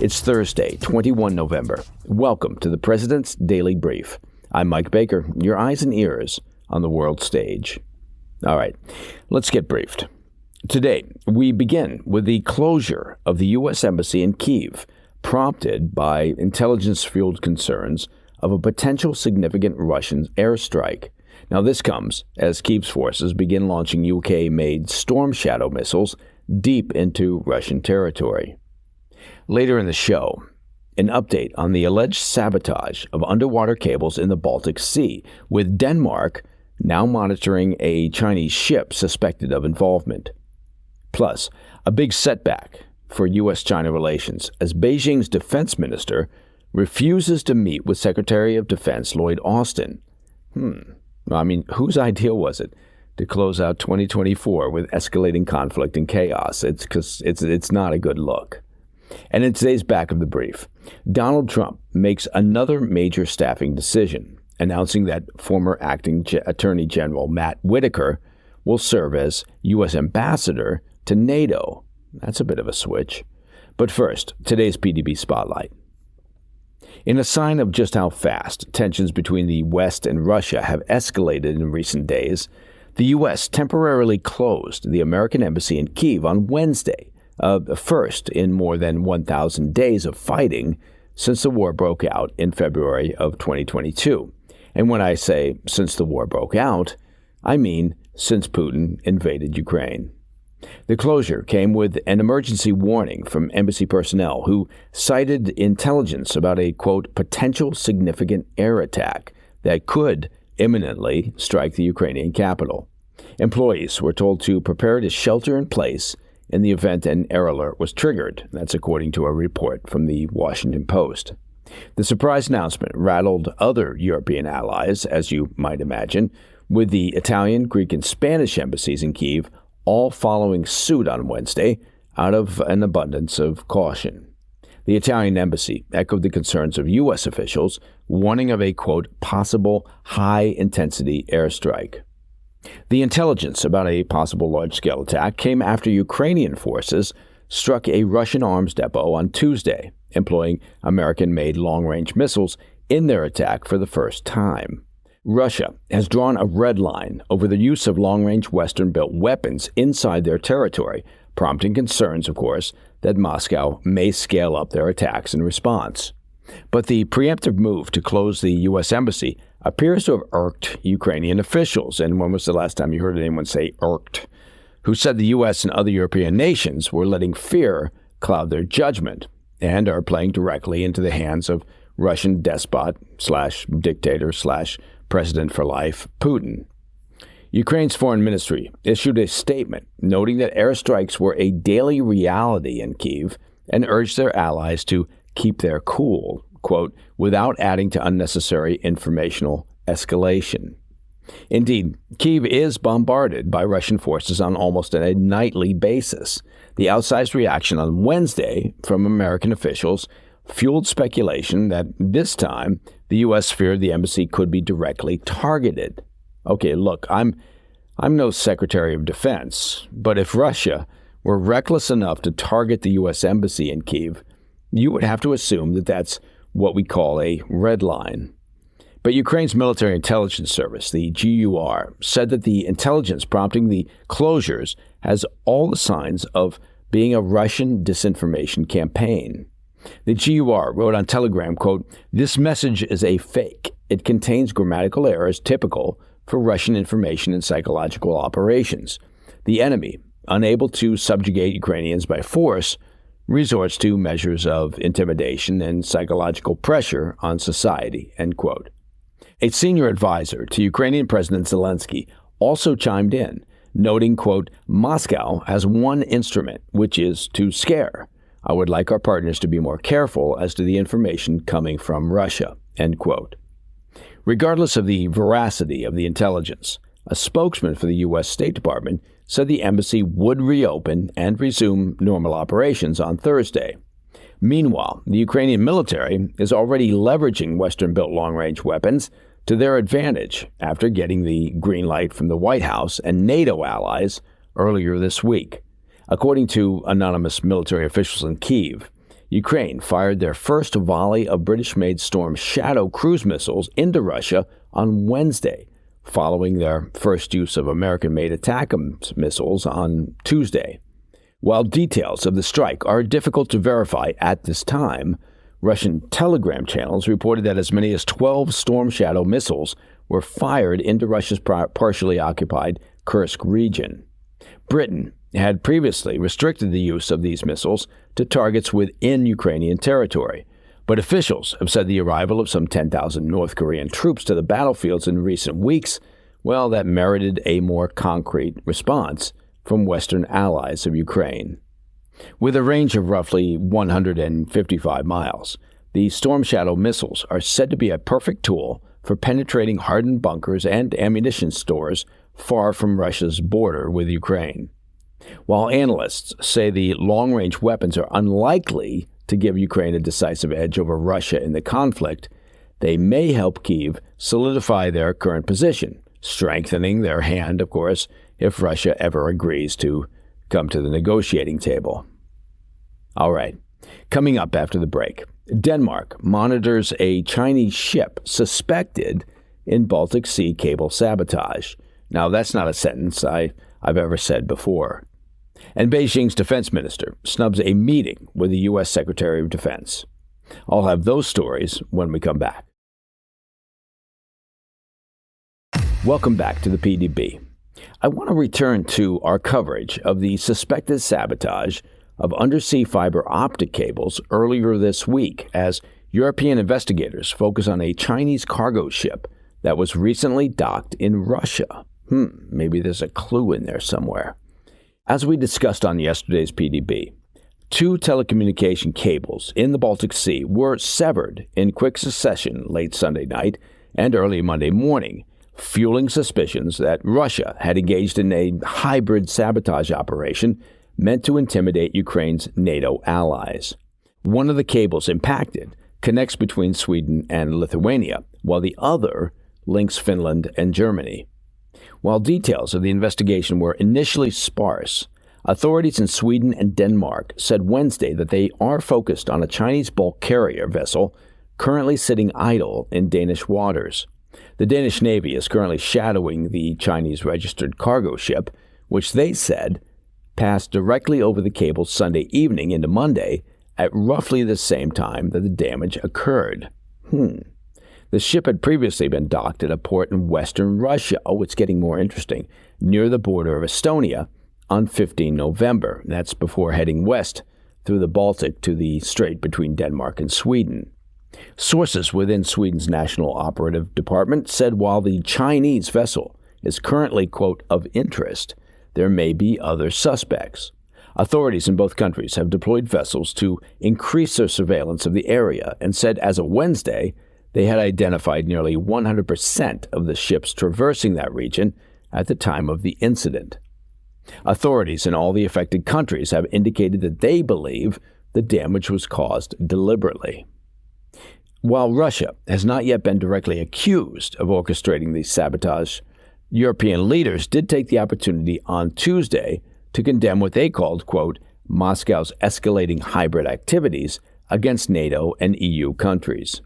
It's Thursday, 21 November. Welcome to the President's Daily Brief. I'm Mike Baker, your eyes and ears on the world stage. All right, let's get briefed. Today, we begin with the closure of the U.S. Embassy in Kyiv, prompted by intelligence-fueled concerns of a potential significant Russian airstrike. Now, this comes as Kyiv's forces begin launching UK-made Storm Shadow missiles deep into Russian territory. Later in the show, an update on the alleged sabotage of underwater cables in the Baltic Sea, with Denmark now monitoring a Chinese ship suspected of involvement. Plus, a big setback for U.S. China relations as Beijing's defense minister refuses to meet with Secretary of Defense Lloyd Austin. Whose idea was it to close out 2024 with escalating conflict and chaos? It's not a good look. And in today's back of the brief, Donald Trump makes another major staffing decision, announcing that former acting Attorney General Matt Whitaker will serve as U.S. ambassador to NATO. That's a bit of a switch. But first, today's PDB Spotlight. In a sign of just how fast tensions between the West and Russia have escalated in recent days, the U.S. temporarily closed the American embassy in Kyiv on Wednesday, first in more than 1,000 days of fighting since the war broke out in February of 2022. And when I say since the war broke out, I mean since Putin invaded Ukraine. The closure came with an emergency warning from embassy personnel who cited intelligence about a, quote, potential significant air attack that could imminently strike the Ukrainian capital. Employees were told to prepare to shelter in place in the event an air alert was triggered. That's according to a report from the Washington Post. The surprise announcement rattled other European allies, as you might imagine, with the Italian, Greek, and Spanish embassies in Kyiv all following suit on Wednesday out of an abundance of caution. The Italian embassy echoed the concerns of U.S. officials, warning of a, quote, possible high-intensity airstrike. The intelligence about a possible large-scale attack came after Ukrainian forces struck a Russian arms depot on Tuesday, employing American-made long-range missiles in their attack for the first time. Russia has drawn a red line over the use of long-range Western-built weapons inside their territory, prompting concerns, of course, that Moscow may scale up their attacks in response. But the preemptive move to close the U.S. embassy appears to have irked Ukrainian officials. And when was the last time you heard anyone say irked? Who said the U.S. and other European nations were letting fear cloud their judgment and are playing directly into the hands of Russian despot/dictator/president for life, Putin. Ukraine's foreign ministry issued a statement noting that airstrikes were a daily reality in Kyiv and urged their allies to keep their cool, quote, without adding to unnecessary informational escalation. Indeed, Kyiv is bombarded by Russian forces on almost a nightly basis. The outsized reaction on Wednesday from American officials fueled speculation that this time the U.S. feared the embassy could be directly targeted. Okay, look, I'm no Secretary of Defense, but if Russia were reckless enough to target the U.S. embassy in Kyiv, you would have to assume that that's what we call a red line. But Ukraine's military intelligence service, the GUR, said that the intelligence prompting the closures has all the signs of being a Russian disinformation campaign. The GUR wrote on Telegram, quote, "This message is a fake. It contains grammatical errors typical for Russian information and psychological operations. The enemy, unable to subjugate Ukrainians by force, resorts to measures of intimidation and psychological pressure on society," end quote. A senior advisor to Ukrainian President Zelensky also chimed in, noting, quote, "Moscow has one instrument, which is to scare. I would like our partners to be more careful as to the information coming from Russia," end quote. Regardless of the veracity of the intelligence, a spokesman for the U.S. State Department said the embassy would reopen and resume normal operations on Thursday. Meanwhile, the Ukrainian military is already leveraging Western-built long-range weapons to their advantage after getting the green light from the White House and NATO allies earlier this week. According to anonymous military officials in Kyiv, Ukraine fired their first volley of British-made Storm Shadow cruise missiles into Russia on Wednesday, following their first use of American-made ATACMS missiles on Tuesday. While details of the strike are difficult to verify at this time, Russian Telegram channels reported that as many as 12 Storm Shadow missiles were fired into Russia's partially occupied Kursk region. Britain had previously restricted the use of these missiles to targets within Ukrainian territory, but officials have said the arrival of some 10,000 North Korean troops to the battlefields in recent weeks, well, that merited a more concrete response from Western allies of Ukraine. With a range of roughly 155 miles, the Storm Shadow missiles are said to be a perfect tool for penetrating hardened bunkers and ammunition stores far from Russia's border with Ukraine. While analysts say the long-range weapons are unlikely to give Ukraine a decisive edge over Russia in the conflict, they may help Kyiv solidify their current position, strengthening their hand, of course, if Russia ever agrees to come to the negotiating table. All right, coming up after the break, Denmark monitors a Chinese ship suspected in Baltic Sea cable sabotage. Now, that's not a sentence I've ever said before. And Beijing's defense minister snubs a meeting with the U.S. Secretary of Defense. I'll have those stories when we come back. Welcome back to the PDB. I want to return to our coverage of the suspected sabotage of undersea fiber optic cables earlier this week as European investigators focus on a Chinese cargo ship that was recently docked in Russia. Maybe there's a clue in there somewhere. As we discussed on yesterday's PDB, 2 telecommunication cables in the Baltic Sea were severed in quick succession late Sunday night and early Monday morning, fueling suspicions that Russia had engaged in a hybrid sabotage operation meant to intimidate Ukraine's NATO allies. One of the cables impacted connects between Sweden and Lithuania, while the other links Finland and Germany. While details of the investigation were initially sparse, authorities in Sweden and Denmark said Wednesday that they are focused on a Chinese bulk carrier vessel currently sitting idle in Danish waters. The Danish Navy is currently shadowing the Chinese-registered cargo ship, which they said passed directly over the cable Sunday evening into Monday at roughly the same time that the damage occurred. The ship had previously been docked at a port in western Russia. Oh, it's getting more interesting. Near the border of Estonia on 15 November. That's before heading west through the Baltic to the strait between Denmark and Sweden. Sources within Sweden's National Operative Department said while the Chinese vessel is currently, quote, of interest, there may be other suspects. Authorities in both countries have deployed vessels to increase their surveillance of the area and said as of Wednesday, they had identified nearly 100% of the ships traversing that region at the time of the incident. Authorities in all the affected countries have indicated that they believe the damage was caused deliberately. While Russia has not yet been directly accused of orchestrating the sabotage, European leaders did take the opportunity on Tuesday to condemn what they called, quote, Moscow's escalating hybrid activities against NATO and EU countries.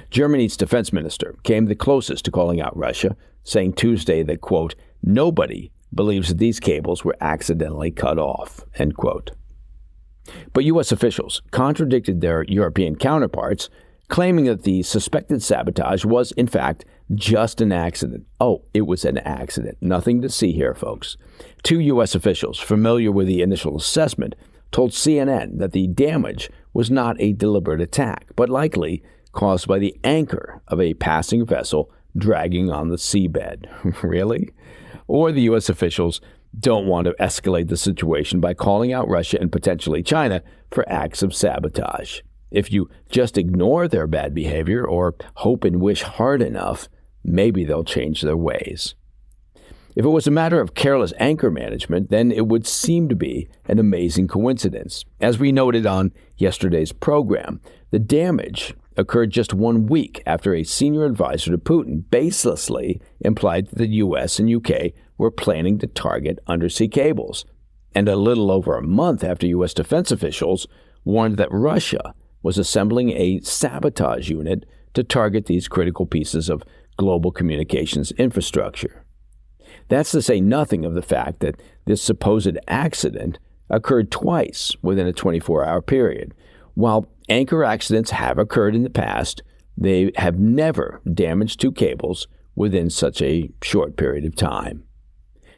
Germany's defense minister came the closest to calling out Russia, saying Tuesday that, quote, nobody believes that these cables were accidentally cut off, end quote. But U.S. officials contradicted their European counterparts, claiming that the suspected sabotage was, in fact, just an accident. Oh, it was an accident. Nothing to see here, folks. 2 U.S. officials familiar with the initial assessment told CNN that the damage was not a deliberate attack, but likely caused by the anchor of a passing vessel dragging on the seabed. Really? Or the U.S. officials don't want to escalate the situation by calling out Russia and potentially China for acts of sabotage. If you just ignore their bad behavior or hope and wish hard enough, maybe they'll change their ways. If it was a matter of careless anchor management, then it would seem to be an amazing coincidence. As we noted on yesterday's program, the damage occurred just 1 week after a senior advisor to Putin baselessly implied that the U.S. and U.K. were planning to target undersea cables, and a little over a month after U.S. defense officials warned that Russia was assembling a sabotage unit to target these critical pieces of global communications infrastructure. That's to say nothing of the fact that this supposed accident occurred twice within a 24-hour period. While anchor accidents have occurred in the past, they have never damaged two cables within such a short period of time.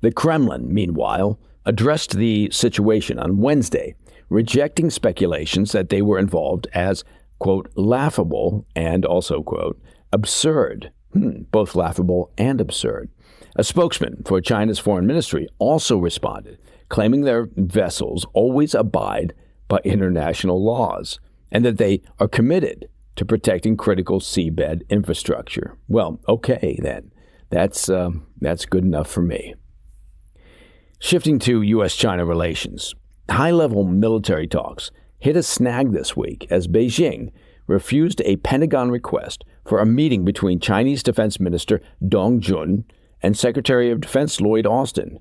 The Kremlin, meanwhile, addressed the situation on Wednesday, rejecting speculations that they were involved as, quote, laughable and also, quote, absurd. Both laughable and absurd. A spokesman for China's foreign ministry also responded, claiming their vessels always abide by international laws and that they are committed to protecting critical seabed infrastructure. Well, okay, then. That's good enough for me. Shifting to U.S. China relations, high-level military talks hit a snag this week as Beijing refused a Pentagon request for a meeting between Chinese Defense Minister Dong Jun and Secretary of Defense Lloyd,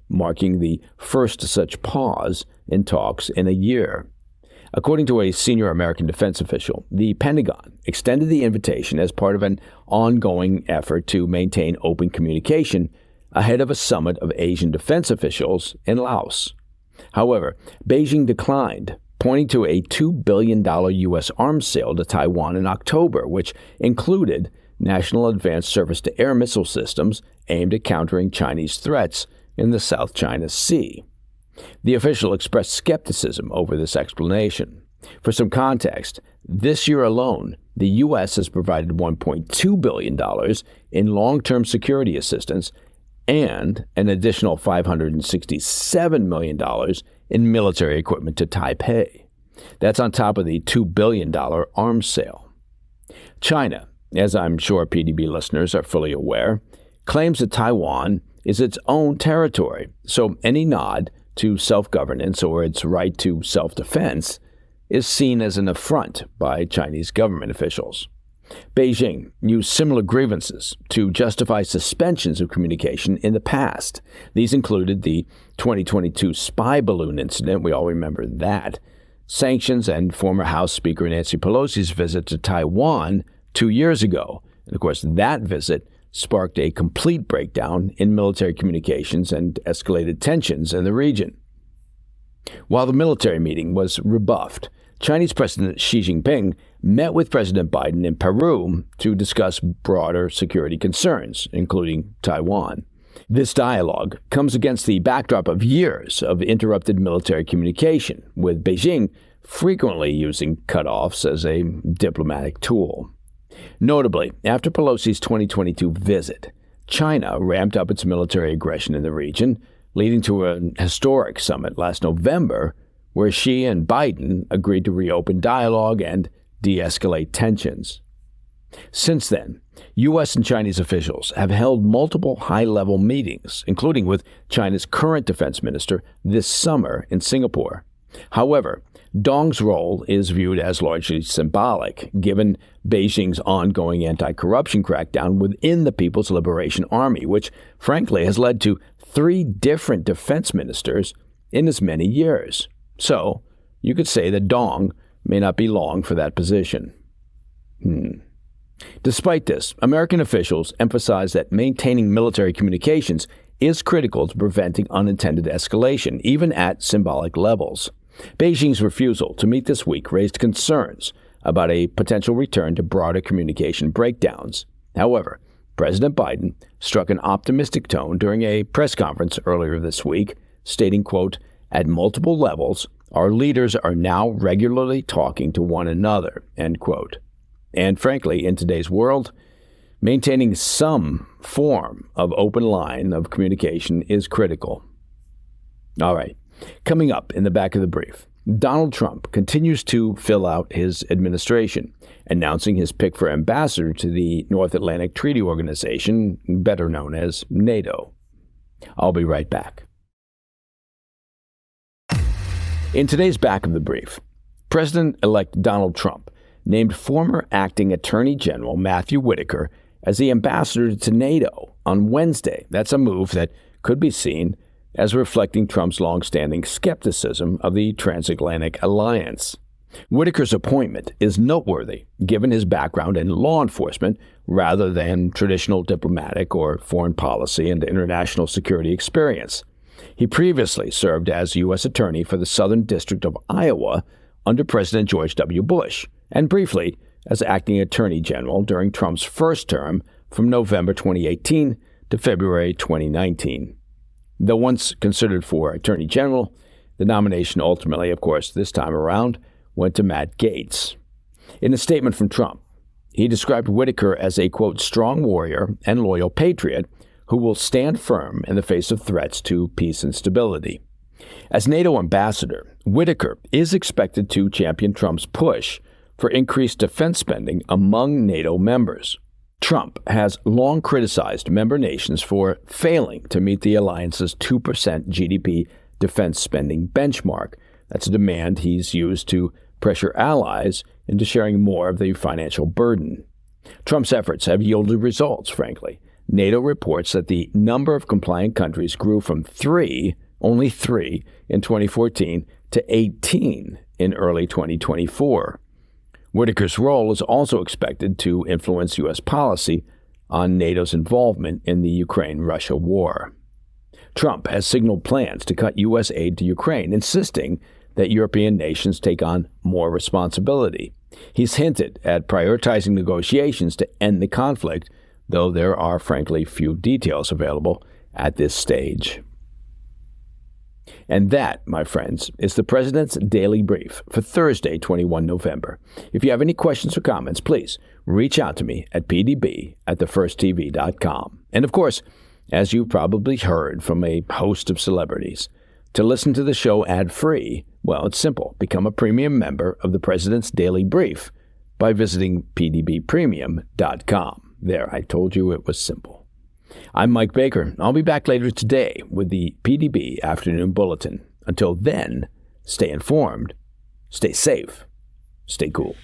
marking the first such pause in talks in a year. According to a senior American defense official, the Pentagon extended the invitation as part of an ongoing effort to maintain open communication ahead of a summit of Asian defense officials in Laos. However, Beijing declined, pointing to a $2 billion U.S. arms sale to Taiwan in October, which included National Advanced Surface-to-Air Missile Systems aimed at countering Chinese threats in the South China Sea. The official expressed skepticism over this explanation. For some context, this year alone, the U.S. has provided $1.2 billion in long-term security assistance and an additional $567 million in military equipment to Taipei. That's on top of the $2 billion arms sale. China, as I'm sure PDB listeners are fully aware, claims that Taiwan is its own territory, so any nod to self-governance or its right to self-defense is seen as an affront by Chinese government officials. Beijing used similar grievances to justify suspensions of communication in the past. These included the 2022 spy balloon incident, we all remember that, sanctions, and former House Speaker Nancy Pelosi's visit to Taiwan 2 years ago. And of course, that visit sparked a complete breakdown in military communications and escalated tensions in the region. While the military meeting was rebuffed, Chinese President Xi Jinping met with President Biden in Peru to discuss broader security concerns, including Taiwan. This dialogue comes against the backdrop of years of interrupted military communication, with Beijing frequently using cutoffs as a diplomatic tool. Notably, after Pelosi's 2022 visit, China ramped up its military aggression in the region, leading to a historic summit last November where Xi and Biden agreed to reopen dialogue and de-escalate tensions. Since then, U.S. and Chinese officials have held multiple high-level meetings, including with China's current defense minister this summer in Singapore. However, Dong's role is viewed as largely symbolic, given Beijing's ongoing anti-corruption crackdown within the People's Liberation Army, which, frankly, has led to 3 different defense ministers in as many years. So, you could say that Dong may not be long for that position. Despite this, American officials emphasize that maintaining military communications is critical to preventing unintended escalation, even at symbolic levels. Beijing's refusal to meet this week raised concerns about a potential return to broader communication breakdowns. However, President Biden struck an optimistic tone during a press conference earlier this week, stating, quote, "At multiple levels, our leaders are now regularly talking to one another," end quote. And frankly, in today's world, maintaining some form of open line of communication is critical. All right, coming up in the back of the brief, Donald Trump continues to fill out his administration, announcing his pick for ambassador to the North Atlantic Treaty Organization, better known as NATO. I'll be right back. In today's back of the brief, President-elect Donald Trump named former acting Attorney General Matthew Whitaker as the ambassador to NATO on Wednesday. That's a move that could be seen as reflecting Trump's longstanding skepticism of the transatlantic alliance. Whitaker's appointment is noteworthy, given his background in law enforcement rather than traditional diplomatic or foreign policy and international security experience. He previously served as U.S. Attorney for the Southern District of Iowa under President George W. Bush, and briefly as Acting Attorney General during Trump's first term from November 2018 to February 2019. Though once considered for Attorney General, the nomination ultimately, of course, this time around, went to Matt Gaetz. In a statement from Trump, he described Whitaker as a, quote, strong warrior and loyal patriot who will stand firm in the face of threats to peace and stability. As NATO ambassador, Whitaker is expected to champion Trump's push for increased defense spending among NATO members. Trump has long criticized member nations for failing to meet the alliance's 2% GDP defense spending benchmark. That's a demand he's used to pressure allies into sharing more of the financial burden. Trump's efforts have yielded results, frankly. NATO reports that the number of compliant countries grew from only three in 2014 to 18 in early 2024. Whitaker's role is also expected to influence U.S. policy on NATO's involvement in the Ukraine-Russia war. Trump has signaled plans to cut U.S. aid to Ukraine, insisting that European nations take on more responsibility. He's hinted at prioritizing negotiations to end the conflict, though there are, frankly, few details available at this stage. And that, my friends, is the President's Daily Brief for Thursday, 21 November. If you have any questions or comments, please reach out to me at pdb@thefirsttv.com. And of course, as you've probably heard from a host of celebrities, to listen to the show ad-free, well, it's simple. Become a premium member of the President's Daily Brief by visiting pdbpremium.com. There, I told you it was simple. I'm Mike Baker. I'll be back later today with the PDB Afternoon Bulletin. Until then, stay informed, stay safe, stay cool.